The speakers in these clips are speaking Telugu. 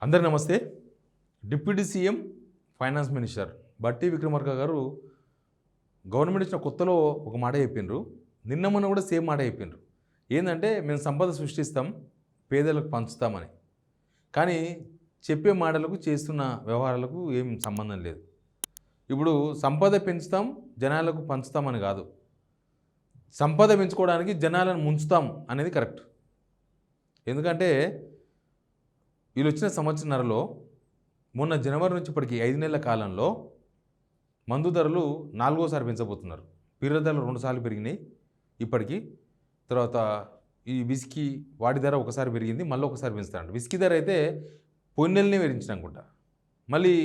అందరి నమస్తే. డిప్యూటీ సీఎం ఫైనాన్స్ మినిస్టర్ బట్టి విక్రమార్క గారు గవర్నమెంట్ ఇచ్చిన కొత్తలో ఒక మాట చెప్పిండ్రు. నిన్న మొన్న కూడా సేమ్ మాట చెప్పిండ్రు. ఏంటంటే మేము సంపద సృష్టిస్తాం, పేదలకు పంచుతామని. కానీ చెప్పే మాటలకు చేస్తున్న వ్యవహారాలకు ఏం సంబంధం లేదు. ఇప్పుడు సంపద పెంచుతాం, జనాలకు పంచుతామని కాదు. సంపద పెంచుకోవడానికి జనాలను ముంచుతాం అనేది కరెక్ట్. ఎందుకంటే వీళ్ళు వచ్చిన సంవత్సరన్నరలో మొన్న జనవరి నుంచి ఇప్పటికి 5 నెలల కాలంలో మందు ధరలు 4వసారి పెంచబోతున్నారు. బీర్ల ధరలు 2 సార్లు పెరిగినాయి ఇప్పటికీ. తర్వాత ఈ విస్కీ వాటి ధర ఒకసారి పెరిగింది, మళ్ళీ ఒకసారి పెంచుతారంట. విస్కీ ధర అయితే పోయిన నెలనే పెంచిన అనుకుంటా, మళ్ళీ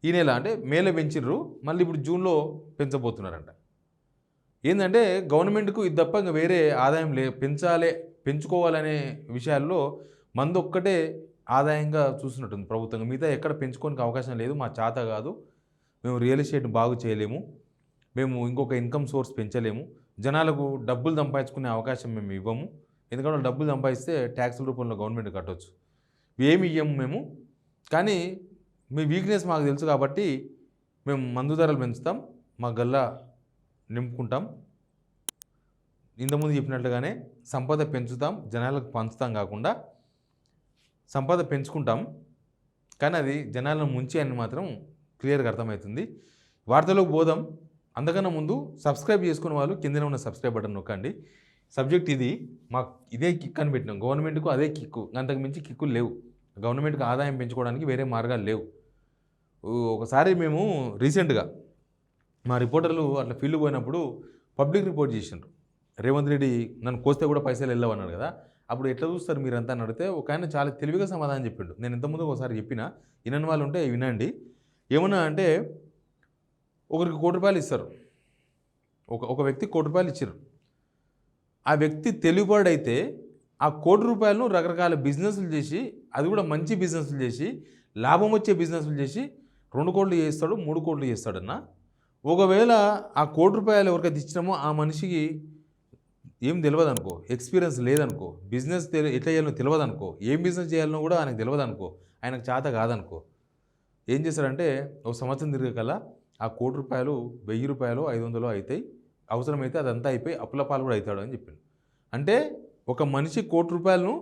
ఈ నెల అంటే మేలో పెంచిర్రు, మళ్ళీ ఇప్పుడు జూన్లో పెంచబోతున్నారంట. ఏంటంటే గవర్నమెంట్కు ఇది తప్ప ఇంకా వేరే ఆదాయం పెంచుకోవాలనే విషయాల్లో మందు ఒక్కటే ఆదాయంగా చూసినట్టుంది ప్రభుత్వం. మిగతా ఎక్కడ పెంచుకోనికి అవకాశం లేదు. మా చేత కాదు, మేము రియల్ ఎస్టేట్ బాగు చేయలేము, మేము ఇంకొక ఇన్కమ్ సోర్స్ పెంచలేము, జనాలకు డబ్బులు సంపాదించుకునే అవకాశం మేము ఇవ్వము. ఎందుకంటే డబ్బులు సంపాదిస్తే ట్యాక్సుల రూపంలో గవర్నమెంట్ కట్టవచ్చు. ఏమి ఇవ్వము మేము, కానీ మీ వీక్నెస్ మాకు తెలుసు కాబట్టి మేము మందు ధరలు పెంచుతాం, మా గల్లా నింపుకుంటాం. ఇంతకుముందు చెప్పినట్లుగానే సంపద పెంచుతాం, జనాలకు పంచుతాం కాకుండా సంపద పెంచుకుంటాం, కానీ అది జనాలను ముంచి అని మాత్రం క్లియర్గా అర్థమవుతుంది. వార్తలోకి పోదాం. అందుకన్నా ముందు సబ్స్క్రైబ్ చేసుకున్న వాళ్ళు కిందనే ఉన్న సబ్స్క్రైబ్ బటన్ నొక్కండి. సబ్జెక్ట్ ఇది, మాకు ఇదే కిక్ అని పెట్టినాం. గవర్నమెంట్కు అదే కిక్కు, అంతకు మించి కిక్కులు లేవు. గవర్నమెంట్కి ఆదాయం పెంచుకోవడానికి వేరే మార్గాలు లేవు. ఒకసారి మేము రీసెంట్గా మా రిపోర్టర్లు అట్లా ఫీల్డ్ పోయినప్పుడు పబ్లిక్ రిపోర్ట్ చేసిండ్రు. రేవంత్ రెడ్డి నన్ను కోస్తే కూడా పైసలు వెళ్ళవన్నాడు కదా, అప్పుడు ఎట్లా చూస్తారు మీరంతా అని అడిగితే ఒక ఆయన చాలా తెలివిగా సమాధానం చెప్పిండు. నేను ఇంతకుముందు ఒకసారి చెప్పిన, వినని వాళ్ళు ఉంటే వినండి. ఏమన్నా అంటే, ఒకరికి ₹1 ఇస్తారు, ఒక వ్యక్తి ₹1 ఇచ్చారు. ఆ వ్యక్తి తెలివిపాడైతే ఆ ₹1 రకరకాల బిజినెస్లు చేసి, అది కూడా మంచి బిజినెస్లు చేసి, లాభం వచ్చే బిజినెస్లు చేసి 2 కోట్లు చేస్తాడు, 3 కోట్లు చేస్తాడన్న. ఒకవేళ ఆ ₹1 ఎవరికైతే ఇచ్చినామో ఆ మనిషికి ఏం తెలియదు అనుకో, ఎక్స్పీరియన్స్ లేదనుకో, బిజినెస్ ఎట్లా చేయాలో తెలియదు అనుకో, ఏం బిజినెస్ చేయాలనో కూడా ఆయనకు తెలియదు అనుకో, ఆయనకు చేత కాదనుకో, ఏం చేస్తారంటే ఒక సంవత్సరం తిరగకల్లా ఆ ₹1 ₹1000 500 అవుతాయి, అవసరమైతే అదంతా అయిపోయి అప్పుల పాలు కూడా అవుతాడు అని చెప్పిండు. అంటే ఒక మనిషి ₹1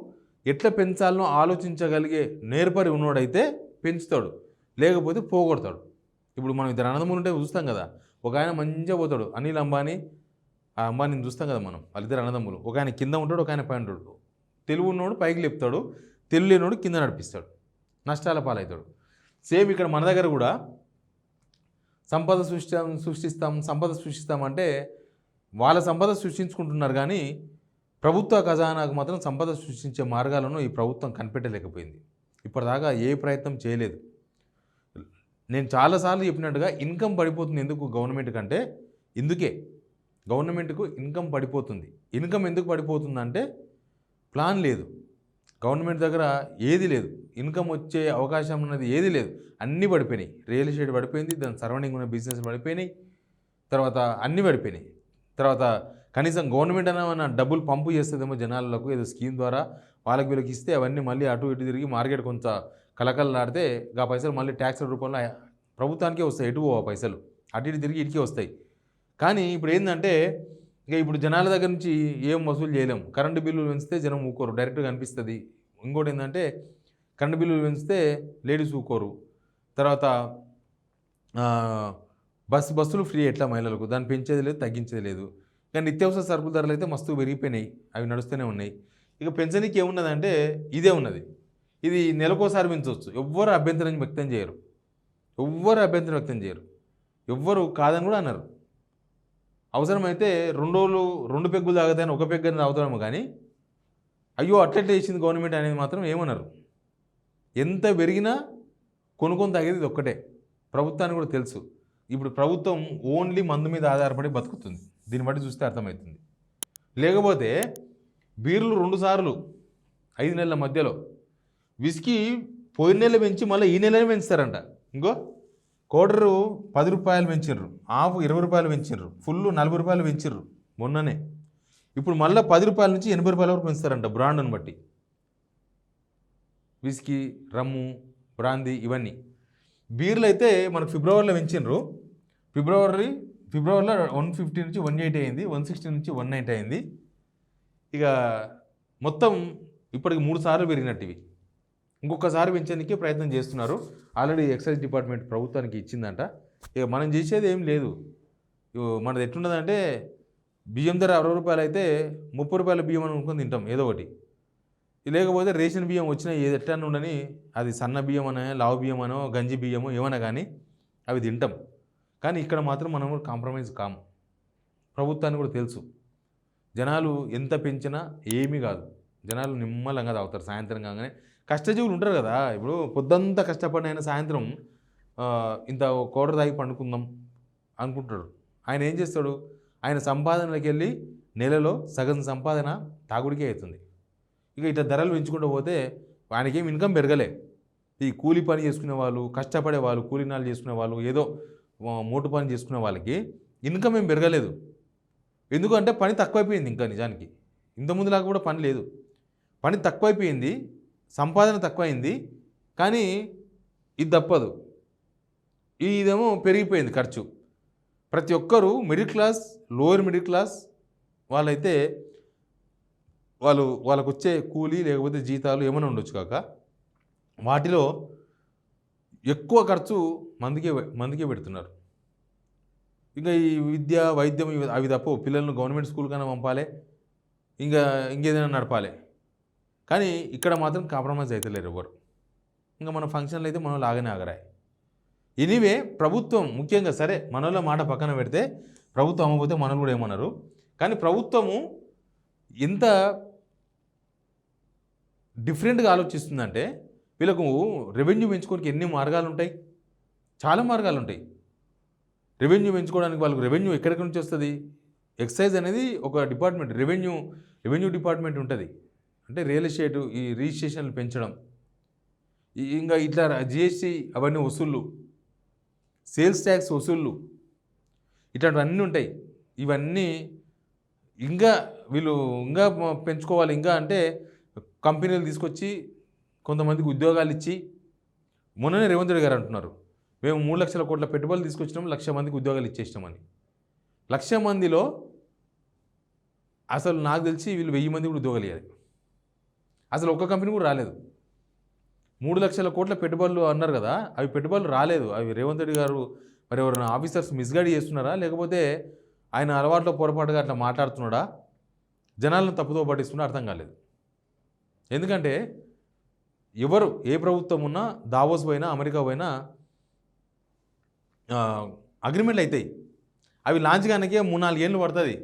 ఎట్లా పెంచాలనో ఆలోచించగలిగే నేర్పరి ఉన్నోడైతే పెంచుతాడు, లేకపోతే పోగొడతాడు. ఇప్పుడు మనం ఇద్దరు అన్నదమ్ములు ఉంటే చూస్తాం కదా, ఒక ఆయన మంచిగా పోతాడు, అనిల్ అంబానీ, ఆ అంబానీని చూస్తాం కదా మనం, వాళ్ళిద్దరు అన్నదమ్ములు. ఒక ఆయన కింద ఉంటాడు, ఒక ఆయన పైన ఉంటాడు. తెలివి ఉన్నోడు పైకి లేపుతాడు, తెలివి లేనోడు కింద నడిపిస్తాడు, నష్టాల పాలవుతాడు. సేమ్ ఇక్కడ మన దగ్గర కూడా సంపద సృష్టిస్తాం అంటే వాళ్ళ సంపద సృష్టించుకుంటున్నారు, కానీ ప్రభుత్వ ఖజానాకు మాత్రం సంపద సృష్టించే మార్గాలను ఈ ప్రభుత్వం కనిపెట్టలేకపోయింది. ఇప్పటిదాకా ఏ ప్రయత్నం చేయలేదు. నేను చాలాసార్లు చెప్పినట్టుగా ఇన్కమ్ పడిపోతుంది. ఎందుకు గవర్నమెంట్ కంటే ఇందుకే గవర్నమెంట్కు ఇన్కమ్ పడిపోతుంది. ఇన్కమ్ ఎందుకు పడిపోతుందంటే ప్లాన్ లేదు, గవర్నమెంట్ దగ్గర ఏది లేదు, ఇన్కమ్ వచ్చే అవకాశం ఉన్నది ఏది లేదు, అన్నీ పడిపోయినాయి. రియల్ ఎస్టేట్ పడిపోయింది, దాని సరౌండింగ్ ఉన్న బిజినెస్ పడిపోయినాయి, తర్వాత అన్నీ పడిపోయినాయి. తర్వాత కనీసం గవర్నమెంట్ అన్న డబ్బులు పంపు చేస్తుందేమో జనాలకు, ఏదో స్కీమ్ ద్వారా వాళ్ళకి వీళ్ళకి ఇస్తే అవన్నీ మళ్ళీ అటు ఇటు తిరిగి మార్కెట్ కొంత కలకలలాడితే ఆ పైసలు మళ్ళీ ట్యాక్స్ల రూపంలో ప్రభుత్వానికే వస్తాయి. ఎటు పోవా పైసలు, అటు ఇటు తిరిగి ఇటుకే వస్తాయి. కానీ ఇప్పుడు ఏంటంటే, ఇక ఇప్పుడు జనాల దగ్గర నుంచి ఏం వసూలు చేయలేము. కరెంటు బిల్లులు పెంచితే జనం ఊకోరు, డైరెక్ట్గా అనిపిస్తుంది. ఇంకోటి ఏంటంటే, కరెంటు బిల్లులు పెంచితే లేడీస్ ఊకోరు. తర్వాత బస్సులు ఫ్రీ ఎట్లా మహిళలకు, దాన్ని పెంచేది లేదు, తగ్గించేది లేదు. కానీ నిత్యావసర సరుకుల ధరలు అయితే మస్తు పెరిగిపోయినాయి, అవి నడుస్తూనే ఉన్నాయి. ఇక పెంచనీకి ఏమున్నదంటే ఇదే ఉన్నది. ఇది నెలకోసారి పెంచవచ్చు, ఎవ్వరు అభ్యంతరం వ్యక్తం చేయరు, ఎవ్వరు కాదని కూడా అన్నారు. అవసరమైతే 2 రోజులు 2 పెగ్గులు తాగుతాయని 1 పెగ్గుని తాగుతాము, కానీ అయ్యో అట్లెట్లా చేసింది గవర్నమెంట్ అనేది మాత్రం ఏమన్నారు. ఎంత పెరిగినా కొనుక్కొని తాగేది ఇది ఒక్కటే, ప్రభుత్వానికి కూడా తెలుసు. ఇప్పుడు ప్రభుత్వం ఓన్లీ మందు మీద ఆధారపడి బతుకుతుంది, దీన్ని బట్టి చూస్తే అర్థమవుతుంది. లేకపోతే బీర్లు 2 సార్లు 5 నెలల మధ్యలో, విస్కీ పోయిన నెల పెంచి మళ్ళీ ఈ నెలనే పెంచుతారంట. ఇంకో ₹1 ₹10 పెంచిర్రు, హాఫ్ ₹20 పెంచిర్రు, ఫుల్ ₹40 పెంచిర్రు మొన్ననే. ఇప్పుడు మళ్ళీ ₹10 నుంచి ₹80 వరకు పెంచుతారంట బ్రాండ్ని బట్టి. విస్కీ, రమ్ము, బ్రాందీ ఇవన్నీ. బీర్లు అయితే మనకు ఫిబ్రవరిలో పెంచినారు. ఫిబ్రవరిలో 150 నుంచి 180 అయింది, 160 నుంచి 190 అయింది. ఇక మొత్తం ఇప్పటికి 3 సార్లు పెరిగినట్టు ఇవి. ఇంకొకసారి పెంచేందుకే ప్రయత్నం చేస్తున్నారు. ఆల్రెడీ ఎక్సైజ్ డిపార్ట్మెంట్ ప్రభుత్వానికి ఇచ్చిందంట. ఇక మనం చేసేది ఏం లేదు. మనది ఎట్లున్నదంటే బియ్యం ధర 60 రూపాయలు అయితే 30 రూపాయల బియ్యం అని అనుకుని తింటాం ఏదో ఒకటి. లేకపోతే రేషన్ బియ్యం వచ్చినా ఏది ఎట్టని ఉండని, అది సన్న బియ్యం అనో లావు బియ్యం అనో గంజి బియ్యమో ఏమన్నా కానీ అవి తింటాం. కానీ ఇక్కడ మాత్రం మనం కాంప్రమైజ్ కాము. ప్రభుత్వానికి కూడా తెలుసు జనాలు ఎంత పెంచినా ఏమీ కాదు. జనాలు నిమ్మలంగా తాగుతారు. సాయంత్రం కాగానే కష్టజీవులు ఉంటారు కదా, ఇప్పుడు పొద్దంతా కష్టపడిన సాయంత్రం ఇంత కోడర్ తాగి పండుకుందాం అనుకుంటాడు. ఆయన ఏం చేస్తాడు, ఆయన సంపాదనకి వెళ్ళి నెలలో సగం సంపాదన తాగుడికే అవుతుంది. ఇక ఇట్లా ధరలు పెంచుకుంటూ పోతే ఆయనకేం ఇన్కమ్ పెరగలే. ఈ కూలి పని చేసుకునే వాళ్ళు, కష్టపడే వాళ్ళు, కూలీనాలు చేసుకునే వాళ్ళు, ఏదో మోటు పని చేసుకునే వాళ్ళకి ఇన్కమ్ ఏం పెరగలేదు. ఎందుకంటే పని తక్కువైపోయింది. ఇంకా నిజానికి ఇంతకుముందులాగా కూడా పని లేదు. పని తక్కువైపోయింది, సంపాదన తక్కువైంది. కానీ ఇది తప్పదు, ఇదేమో పెరిగిపోయింది ఖర్చు. ప్రతి ఒక్కరూ middle class, lower middle class వాళ్ళైతే వాళ్ళకు వచ్చే కూలీ లేకపోతే జీతాలు ఏమైనా ఉండొచ్చు కాక వాటిలో ఎక్కువ ఖర్చు మందికే పెడుతున్నారు. ఇంకా ఈ విద్య వైద్యం అవి తప్ప పిల్లలను గవర్నమెంట్ స్కూల్ కన్నా పంపాలి, ఇంకేదైనా నడపాలి. కానీ ఇక్కడ మాత్రం కాంప్రమైజ్ అవుతలేరు ఎవరు. ఇంకా మన ఫంక్షన్లు అయితే మనం లాగానే ఆగరాయి. ఎనీవే ప్రభుత్వం ముఖ్యంగా సరే మనలో మాట పక్కన పెడితే ప్రభుత్వం అమ్మకపోతే మనలు కూడా ఏమన్నారు. కానీ ప్రభుత్వము ఎంత డిఫరెంట్గా ఆలోచిస్తుందంటే వీళ్ళకు రెవెన్యూ పెంచుకోవడానికి ఎన్ని మార్గాలు ఉంటాయి, చాలా మార్గాలు ఉంటాయి. రెవెన్యూ పెంచుకోవడానికి వాళ్ళకు రెవెన్యూ ఎక్కడికి నుంచి వస్తుంది. ఎక్సైజ్ అనేది ఒక డిపార్ట్మెంట్, రెవెన్యూ డిపార్ట్మెంట్ ఉంటుంది. అంటే రియల్ ఎస్టేటు ఈ రిజిస్ట్రేషన్లు పెంచడం, ఇంకా ఇట్లా జిఎస్టీ అవన్నీ వసూళ్ళు, సేల్స్ ట్యాక్స్ వసూళ్ళు, ఇట్లాంటివన్నీ ఉంటాయి. ఇవన్నీ వీళ్ళు ఇంకా పెంచుకోవాలి. ఇంకా అంటే కంపెనీలు తీసుకొచ్చి కొంతమందికి ఉద్యోగాలు ఇచ్చి, మొన్ననే రేవంత్ రెడ్డి గారు అంటున్నారు మేము 3 లక్షల కోట్ల పెట్టుబడులు తీసుకొచ్చినాం, 1,00,000 మందికి ఉద్యోగాలు ఇచ్చేసినామని. 1,00,000 మందిలో అసలు నాకు తెలిసి వీళ్ళు 1000 మంది కూడా ఉద్యోగాలు ఇవ్వాలి. అసలు ఒక్క కంపెనీ కూడా రాలేదు. 3 లక్షల కోట్ల పెట్టుబడులు అన్నారు కదా, అవి పెట్టుబడులు రాలేదు. అవి రేవంత్ రెడ్డి గారు మరి ఎవరైనా ఆఫీసర్స్ మిస్గైడ్ చేస్తున్నారా, లేకపోతే ఆయన అలవాట్లో పొరపాటుగా అట్లా మాట్లాడుతున్నాడా, జనాలను తప్పుదో పట్టిస్తున్నా అర్థం కాలేదు. ఎందుకంటే ఏ ప్రభుత్వం ఉన్నా దావోస్ పోయినా అమెరికా పోయినా అగ్రిమెంట్లు అవుతాయి. అవి లాంచ్ కానీ 3-4 ఏళ్ళు పడుతుంది.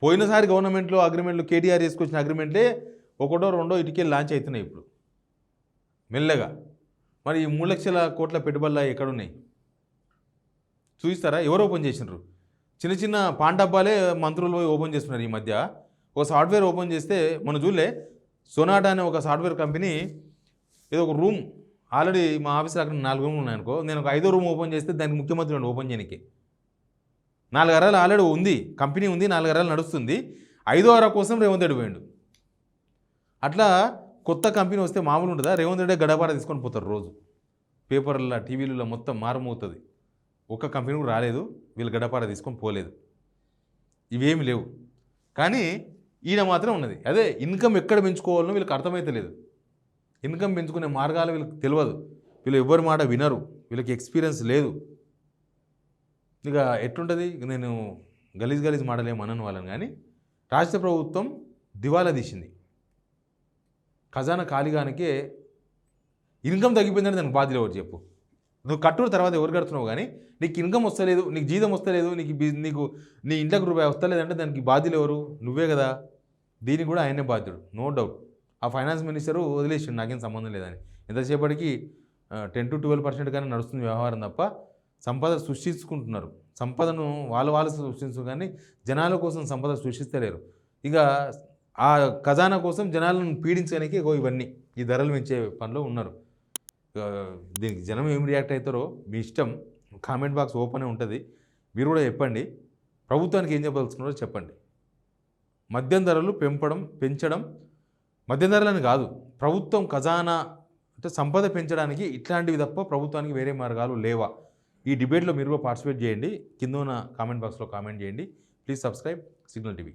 పోయినసారి గవర్నమెంట్లో అగ్రిమెంట్లు కేటీఆర్ చేసుకొచ్చిన అగ్రిమెంట్లే 1-2 ఇటుకెళ్ళి లాంచ్ అవుతున్నాయి ఇప్పుడు మెల్లగా. మరి ఈ 3 లక్షల కోట్ల పెట్టుబడులు ఎక్కడున్నాయి చూపిస్తారా? ఎవరు ఓపెన్ చేసినారు? చిన్న చిన్న పాన్ డబ్బాలే మంత్రులు ఓపెన్ చేస్తున్నారు. ఈ మధ్య ఒక సాఫ్ట్వేర్ ఓపెన్ చేస్తే మన చూలే సోనాటా అనే ఒక సాఫ్ట్వేర్ కంపెనీ ఏదో ఒక రూమ్ ఆల్రెడీ మా ఆఫీస్లో అక్కడ 4 రూమ్లు ఉన్నాయనుకో, నేను ఒక 5వ రూమ్ ఓపెన్ చేస్తే దానికి ముఖ్యమంత్రి ఓపెన్ చేయడానికి 4 అరాలు ఆల్రెడీ ఉంది, కంపెనీ ఉంది, 4 అరాలు నడుస్తుంది. 5వ అర కోసం రేవంత్ రెడ్డి పోయిండు. అట్లా కొత్త కంపెనీ వస్తే మామూలు ఉంటుందా? రేవంత్ రెడ్డి గడపార తీసుకొని పోతారు రోజు. పేపర్ల టీవీలలో మొత్తం మారుమవుతుంది. ఒక్క కంపెనీ కూడా రాలేదు, వీళ్ళు గడపార తీసుకొని పోలేదు. ఇవేమి లేవు. కానీ ఈయన మాత్రం ఉన్నది. అదే ఇన్కమ్ ఎక్కడ పెంచుకోవాలనో వీళ్ళకి అర్థమైతే లేదు. ఇన్కమ్ పెంచుకునే మార్గాలు వీళ్ళకి తెలియదు. వీళ్ళు ఎవరి మాట వినరు, వీళ్ళకి ఎక్స్పీరియన్స్ లేదు. ఇక ఎట్లుంటుంది, నేను గలీజ్ మాటలు ఏమన్నాను వాళ్ళని. కానీ రాష్ట్ర ప్రభుత్వం దివాలా తీసింది. ఖజానా ఖాళీగానికే ఇన్కమ్ తగ్గిపోయిందంటే దానికి బాధ్యత ఎవరు చెప్పు? నువ్వు కట్టుడు తర్వాత ఎవరు కడుతున్నావు, కానీ నీకు ఇన్కమ్ వస్తలేదు, నీకు జీతం వస్తలేదు, నీకు నీ ఇంట్లోకి రూపాయి వస్తలేదంటే దానికి బాధ్యులు ఎవరు? నువ్వే కదా. దీనికి కూడా ఆయనే బాధ్యుడు, నో డౌట్. ఆ ఫైనాన్స్ మినిస్టరు వదిలేసిండు, నాకేం సంబంధం లేదని. ఎంతసేపటికి 10-12% కానీ నడుస్తుంది వ్యవహారం తప్ప సంపద సృష్టించుకుంటున్నారు. సంపదను వాళ్ళు సృష్టించు, కానీ జనాల కోసం సంపద సృష్టిస్తలేరు. ఇక ఆ ఖజానా కోసం జనాలను పీడించడానికి ఇవన్నీ ఈ ధరలు పెంచే పనిలో ఉన్నారు. దీనికి జనం ఏం రియాక్ట్ అవుతారో మీ ఇష్టం. కామెంట్ బాక్స్ ఓపెన్ ఉంటుంది, మీరు కూడా చెప్పండి. ప్రభుత్వానికి ఏం చెప్పదలుచుకున్నారో చెప్పండి. మద్యం ధరలు పెంచడం, మద్యం ధరలని కాదు, ప్రభుత్వం ఖజానా అంటే సంపద పెంచడానికి ఇట్లాంటివి తప్ప ప్రభుత్వానికి వేరే మార్గాలు లేవా? ఈ డిబేట్లో మీరు కూడా పార్టిసిపేట్ చేయండి. కింద ఉన్న కామెంట్ బాక్స్లో కామెంట్ చేయండి. Please subscribe signal TV.